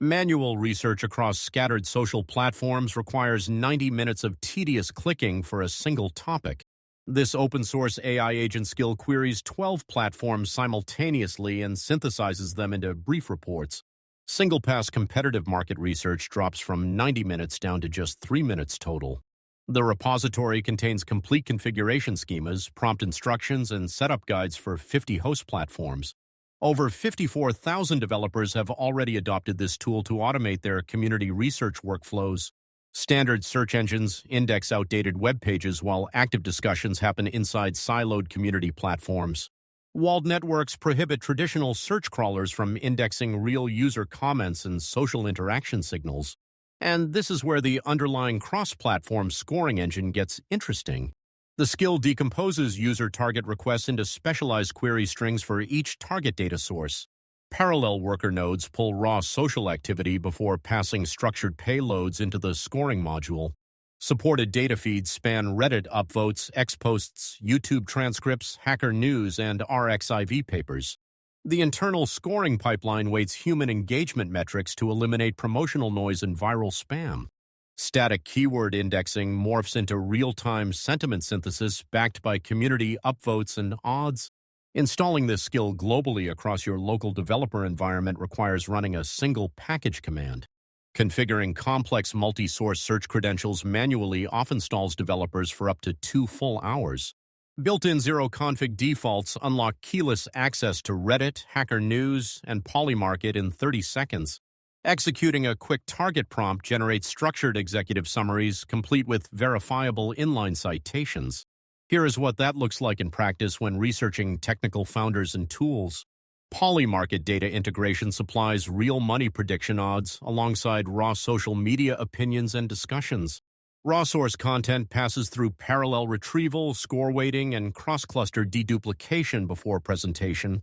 Manual research across scattered social platforms requires 90 minutes of tedious clicking for a single topic. This open-source AI agent skill queries 12 platforms simultaneously and synthesizes them into brief reports. Single-pass competitive market research drops from 90 minutes down to just 3 minutes total. The repository contains complete configuration schemas, prompt instructions, and setup guides for 50 host platforms. Over 54,000 developers have already adopted this tool to automate their community research workflows. Standard search engines index outdated web pages while active discussions happen inside siloed community platforms. Walled networks prohibit traditional search crawlers from indexing real user comments and social interaction signals. And this is where the underlying cross-platform scoring engine gets interesting. The skill decomposes user target requests into specialized query strings for each target data source. Parallel worker nodes pull raw social activity before passing structured payloads into the scoring module. Supported data feeds span Reddit upvotes, X-posts, YouTube transcripts, Hacker News, and arXiv papers. The internal scoring pipeline weights human engagement metrics to eliminate promotional noise and viral spam. Static keyword indexing morphs into real-time sentiment synthesis backed by community upvotes and odds. Installing this skill globally across your local developer environment requires running a single package command. Configuring complex multi-source search credentials manually often stalls developers for up to 2 full hours. Built-in zero-config defaults unlock keyless access to Reddit, Hacker News, and Polymarket in 30 seconds. Executing a quick target prompt generates structured executive summaries, complete with verifiable inline citations. Here is what that looks like in practice when researching technical founders and tools. Polymarket data integration supplies real money prediction odds alongside raw social media opinions and discussions. Raw source content passes through parallel retrieval, score weighting, and cross-cluster deduplication before presentation.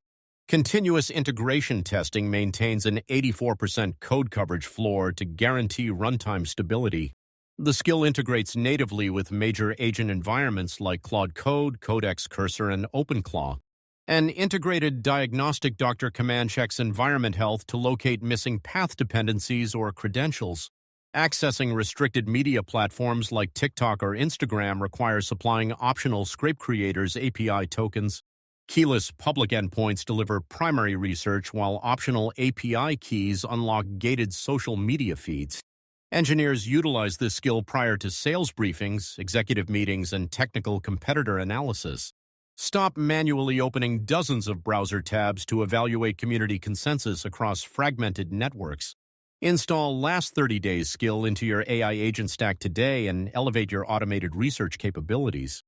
Continuous integration testing maintains an 84% code coverage floor to guarantee runtime stability. The skill integrates natively with major agent environments like Claude Code, Codex Cursor, and OpenClaw. An integrated diagnostic doctor command checks environment health to locate missing path dependencies or credentials. Accessing restricted media platforms like TikTok or Instagram requires supplying optional scrape creators API tokens. Keyless public endpoints deliver primary research, while optional API keys unlock gated social media feeds. Engineers utilize this skill prior to sales briefings, executive meetings, and technical competitor analysis. Stop manually opening dozens of browser tabs to evaluate community consensus across fragmented networks. Install Last 30 Days skill into your AI agent stack today and elevate your automated research capabilities.